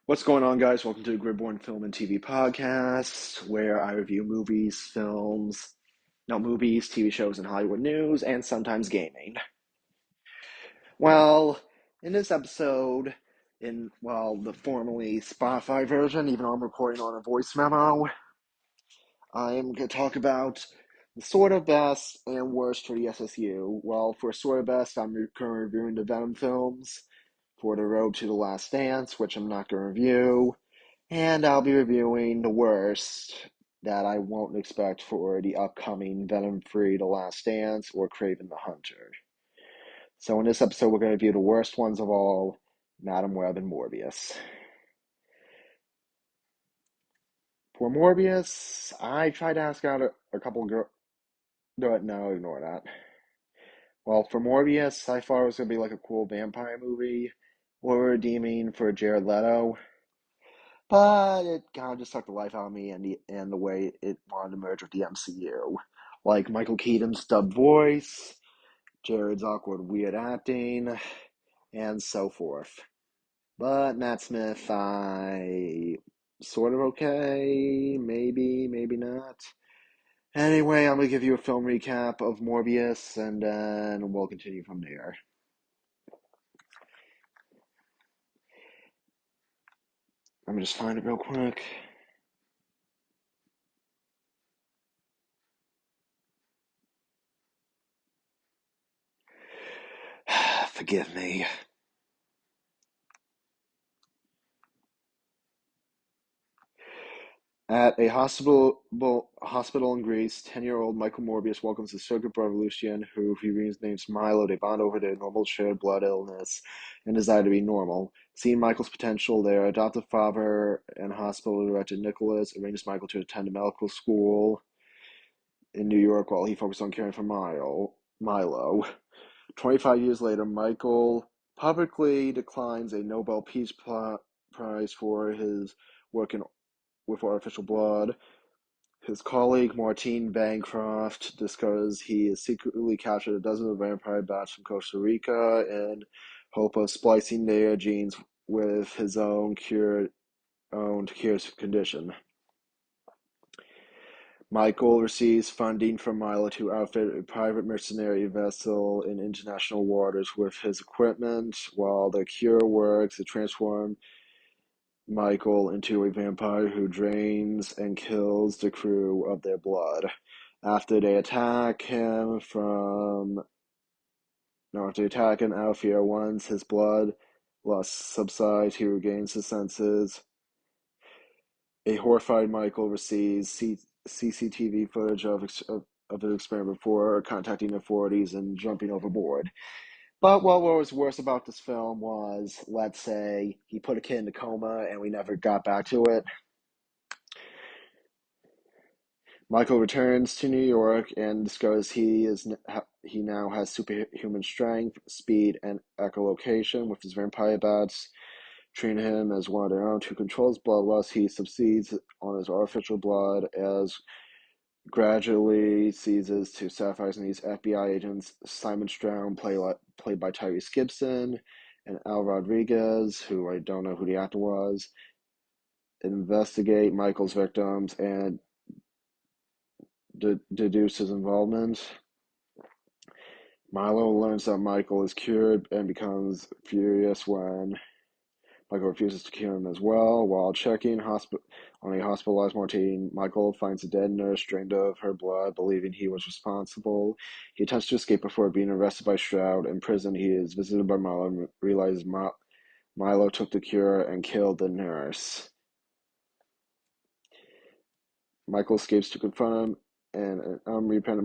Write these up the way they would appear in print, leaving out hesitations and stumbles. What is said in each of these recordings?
What's going on, guys? Welcome to the Gridborn Film and TV Podcast, where I review movies, films, no, movies, TV shows, and Hollywood news, and sometimes gaming. Well, in this episode, the formerly Spotify version, even though I'm recording on a voice memo, I'm going to talk about the sort of best and worst for the SSU. Well, for sort of best, I'm currently reviewing the Venom films. For the Road to the Last Dance, which I'm not going to review. And I'll be reviewing the worst that I won't expect for the upcoming Venom Free The Last Dance or Kraven the Hunter. So in this episode, we're going to review the worst ones of all, Madame Webb and Morbius. For Morbius, I tried to ask out a couple girls. No, ignore that. Well, for Morbius, I thought it was going to be like a cool vampire movie or redeeming for Jared Leto. But it kind of just sucked the life out of me and the way it wanted to merge with the MCU. Like Michael Keaton's dubbed voice, Jared's awkward, weird acting, and so forth. But Matt Smith, I sort of okay, maybe not. Anyway, I'm going to give you a film recap of Morbius, and then we'll continue from there. Let me just find it real quick. Forgive me. At a hospital in Greece, 10-year-old Michael Morbius welcomes his circuit brother Lucian, who he renames Milo. They bond over their normal shared blood illness and desire to be normal. Seeing Michael's potential, their adoptive father and hospital director Nicholas arranges Michael to attend a medical school in New York while he focuses on caring for Milo. 25 years later, Michael publicly declines a Nobel Peace Prize for his work with artificial blood. His colleague Martine Bancroft discovers he has secretly captured a dozen of vampire bats from Costa Rica in hope of splicing their genes with his own to cure his condition. Michael receives funding from Milo to outfit a private mercenary vessel in international waters with his equipment. While the cure works, it transforms Michael into a vampire who drains and kills the crew of their blood. After they attack him out of fear, once his blood lust subsides, he regains his senses. A horrified Michael receives CCTV footage of the experiment before contacting authorities and jumping overboard. But what was worse about this film was, let's say, he put a kid in a coma and we never got back to it. Michael returns to New York and discovers he now has superhuman strength, speed, and echolocation with his vampire bats. Treating him as one of their own who controls bloodlust, he succeeds on his artificial blood as gradually ceases to sacrifice these FBI agents Simon Strown, played by Tyrese Gibson, and Al Rodriguez, who I don't know who the actor was, investigate Michael's victims and deduce his involvement. Milo learns that Michael is cured and becomes furious when Michael refuses to cure him as well. While checking on a hospitalized Martine, Michael finds a dead nurse drained of her blood, believing he was responsible. He attempts to escape before being arrested by Stroud. In prison, he is visited by Milo and realizes Milo took the cure and killed the nurse. Michael escapes to confront him, and an unrepentant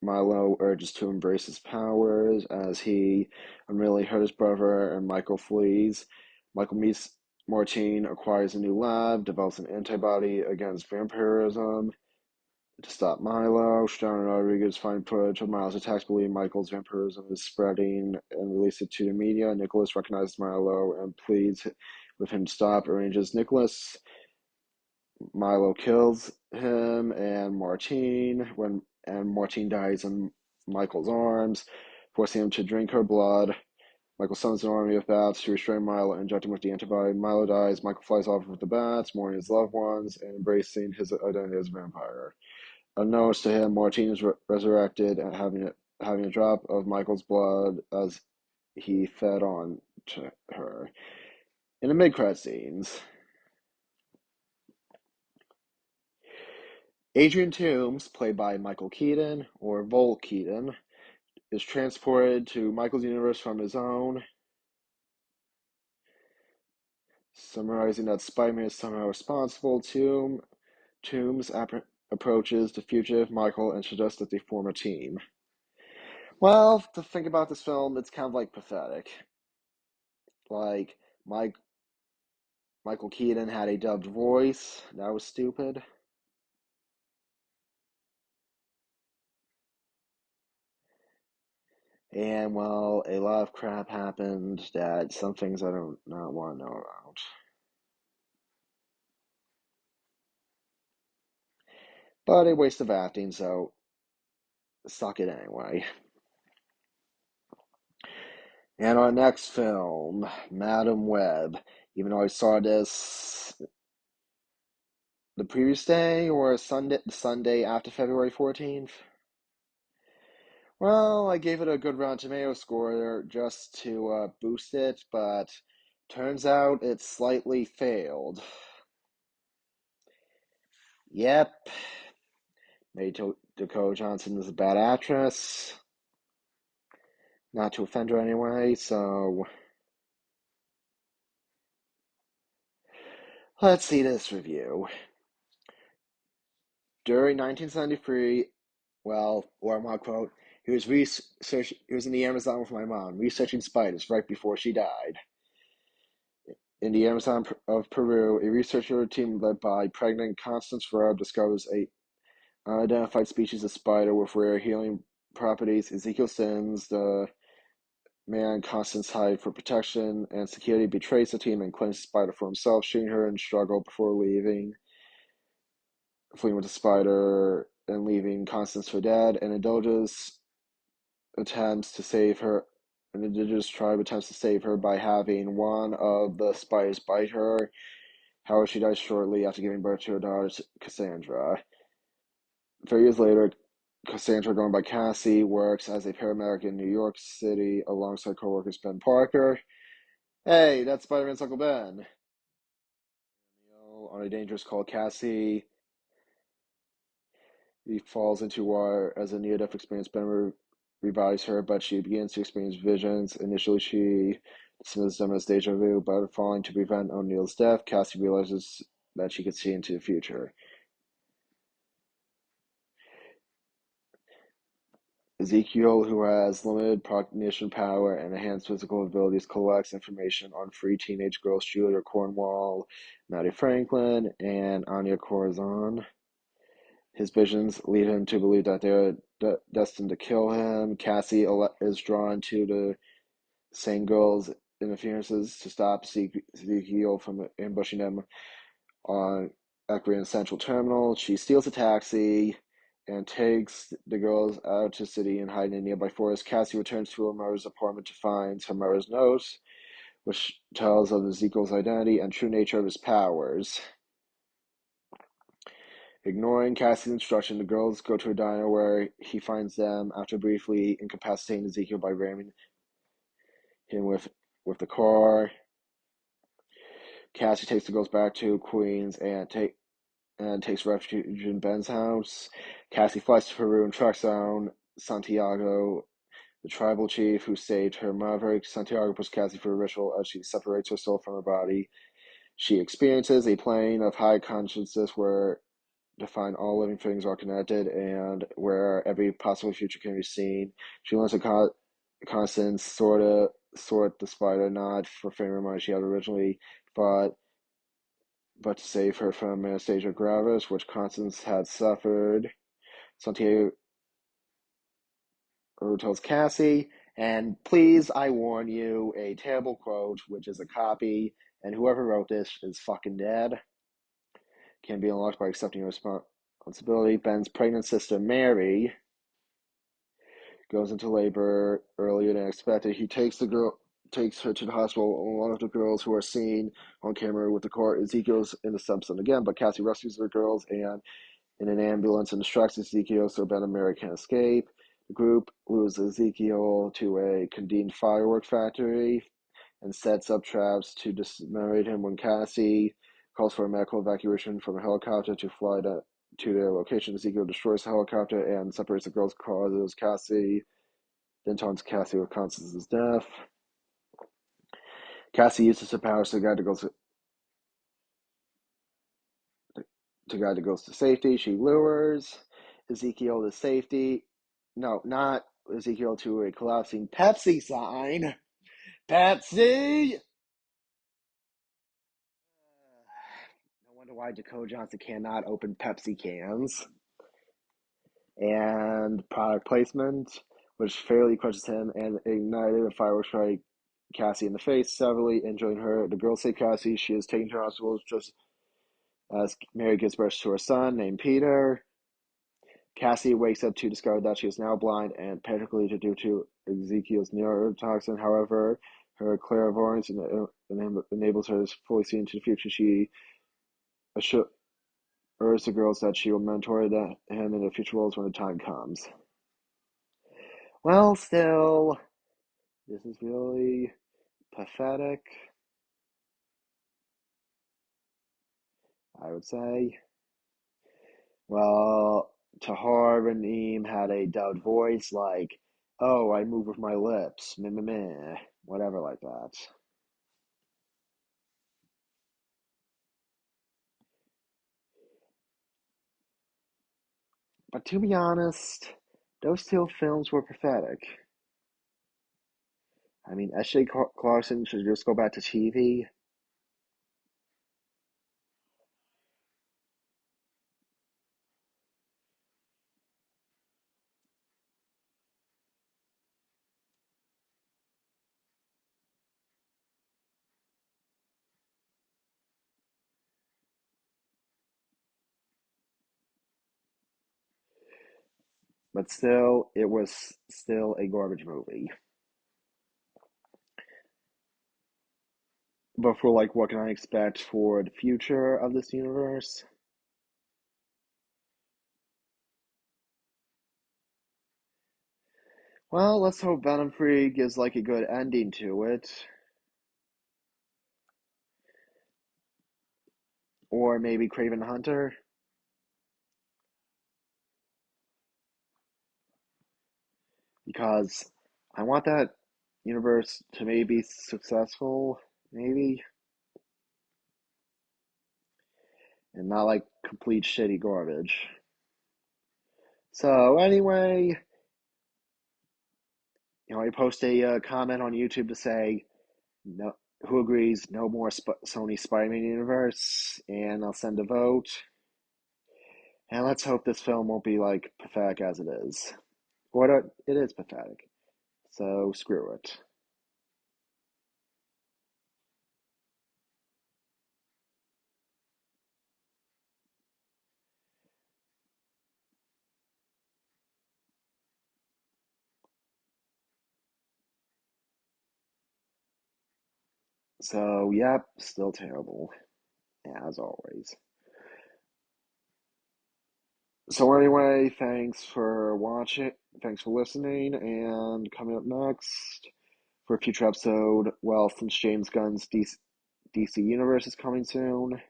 Milo urges to embrace his powers as he unwillingly hurt his brother, and Michael flees. Michael meets Martine, acquires a new lab, develops an antibody against vampirism to stop Milo. Stroud and Rodriguez find footage of Milo's attacks, believe Michael's vampirism is spreading, and release it to the media. Nicholas recognizes Milo and pleads with him to stop, arranges Milo kills him and Martine and Martine dies in Michael's arms, forcing him to drink her blood. Michael summons an army of bats to restrain Milo and inject him with the antibody. Milo dies. Michael flies off with the bats, mourning his loved ones and embracing his identity as a vampire. Unbeknownst to him, Martine is resurrected and having a drop of Michael's blood as he fed on to her. In the mid-credit scenes, Adrian Toombs, played by Michael Keaton, or Vol Keaton, is transported to Michael's universe from his own, summarizing that Spider-Man is somehow responsible. Toombs approaches the fugitive Michael and suggests that they form a team. Well, to think about this film, it's kind of like pathetic. Like, Michael Keaton had a dubbed voice. That was stupid. And, well, a lot of crap happened that some things I don't not want to know about. But a waste of acting, so suck it anyway. And our next film, Madame Webb. Even though I saw this the previous day or Sunday after February 14th, well, I gave it a good Rotten Tomato score just to boost it, but turns out it slightly failed. Yep, Dakota Johnson is a bad actress. Not to offend her anyway, so let's see this review. During 1973, well, or I'm gonna quote, he was in the Amazon with my mom, researching spiders right before she died. In the Amazon of Peru, a researcher team led by pregnant Constance Webb discovers a unidentified species of spider with rare healing properties. Ezekiel Sims, the man Constance hired for protection and security, betrays the team and claims the spider for himself, shooting her in struggle before fleeing with the spider and leaving Constance for dead. An indigenous tribe attempts to save her by having one of the spiders bite her. However, she dies shortly after giving birth to her daughter, Cassandra. 3 years later, Cassandra, going by Cassie, works as a paramedic in New York City alongside co-workers Ben Parker. Hey, that's Spider-Man's Uncle Ben. On a dangerous call, Cassie he falls into water as a near-death experience. Ben revives her, but she begins to experience visions. Initially, she dismisses them as deja vu, but falling to prevent O'Neill's death, Cassie realizes that she could see into the future. Ezekiel, who has limited cognition power and enhanced physical abilities, collects information on three teenage girls, Julia Cornwall, Maddie Franklin, and Anya Corazon. His visions lead him to believe that they're destined to kill him. Cassie is drawn to the same girls' interferences to stop Ezekiel from ambushing them on Ekron Central Terminal. She steals a taxi and takes the girls out to the city and hide in a nearby forest. Cassie returns to her mother's apartment to find her mother's note, which tells of Ezekiel's identity and true nature of his powers. Ignoring Cassie's instruction, the girls go to a diner where he finds them after briefly incapacitating Ezekiel by ramming him with the car. Cassie takes the girls back to Queens and takes refuge in Ben's house. Cassie flies to Peru and tracks down Santiago, the tribal chief who saved her mother. Santiago puts Cassie for a ritual as she separates her soul from her body. She experiences a plane of high consciousness where to find all living things are connected and where every possible future can be seen. She learns to Constance sort the spider, not for fame or money she had originally thought, but to save her from Anastasia gravis, which Constance had suffered. Santiago tells Cassie, and please, I warn you, a terrible quote, which is a copy, and whoever wrote this is fucking dead. Can be unlocked by accepting your responsibility. Ben's pregnant sister, Mary, goes into labor earlier than expected. He takes the girl takes her to the hospital. One of the girls who are seen on camera with the car, Ezekiel's in the substance again, but Cassie rescues the girls and in an ambulance and distracts Ezekiel so Ben and Mary can escape. The group lures Ezekiel to a convened firework factory and sets up traps to dismemorate him when Cassie calls for a medical evacuation from a helicopter to fly to their location. Ezekiel destroys the helicopter and separates the girls, causes Cassie, then taunts Cassie with Constance's death. Cassie uses her powers to guide the girls to safety. She lures Ezekiel to safety. No, not Ezekiel, to a collapsing Pepsi sign. Pepsi! No wonder why Dakota Johnson cannot open Pepsi cans. And product placement, which fairly crushes him and ignited a fireworks strike Cassie in the face, severely injuring her. The girls save Cassie. She is taken to the hospital just as Mary gives birth to her son named Peter. Cassie wakes up to discover that she is now blind and paraplegic due to Ezekiel's neurotoxin. However, her clairvoyance enables her to fully see into the future. She assures the girls that she will mentor him in the future roles when the time comes. Well, still, this is really pathetic, I would say. Well, Tahar Rahim had a dubbed voice like, oh, I move with my lips, meh, meh, meh, whatever like that. But to be honest, those two films were pathetic. I mean, S.J. Clarkson should just go back to TV. But still, it was still a garbage movie. But for like, what can I expect for the future of this universe? Well, let's hope Venom Free gives like a good ending to it. Or maybe Kraven the Hunter. Because I want that universe to maybe be successful, maybe, and not like complete shitty garbage. So anyway, I post a comment on YouTube to say no, who agrees no more Sony Spider-Man universe, and I'll send a vote. And let's hope this film won't be like pathetic as it is. What it is pathetic. So screw it. So yep, still terrible as always. So anyway, thanks for watching, thanks for listening, and coming up next for a future episode, well, since James Gunn's DC Universe is coming soon,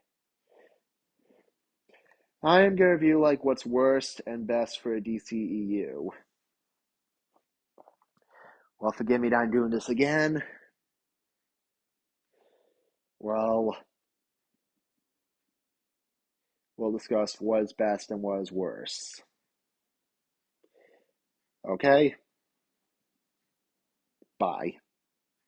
I am going to review like what's worst and best for a DCEU. Well, forgive me that I'm doing this again. Well, we'll discuss what is best and what is worst. Okay? Bye.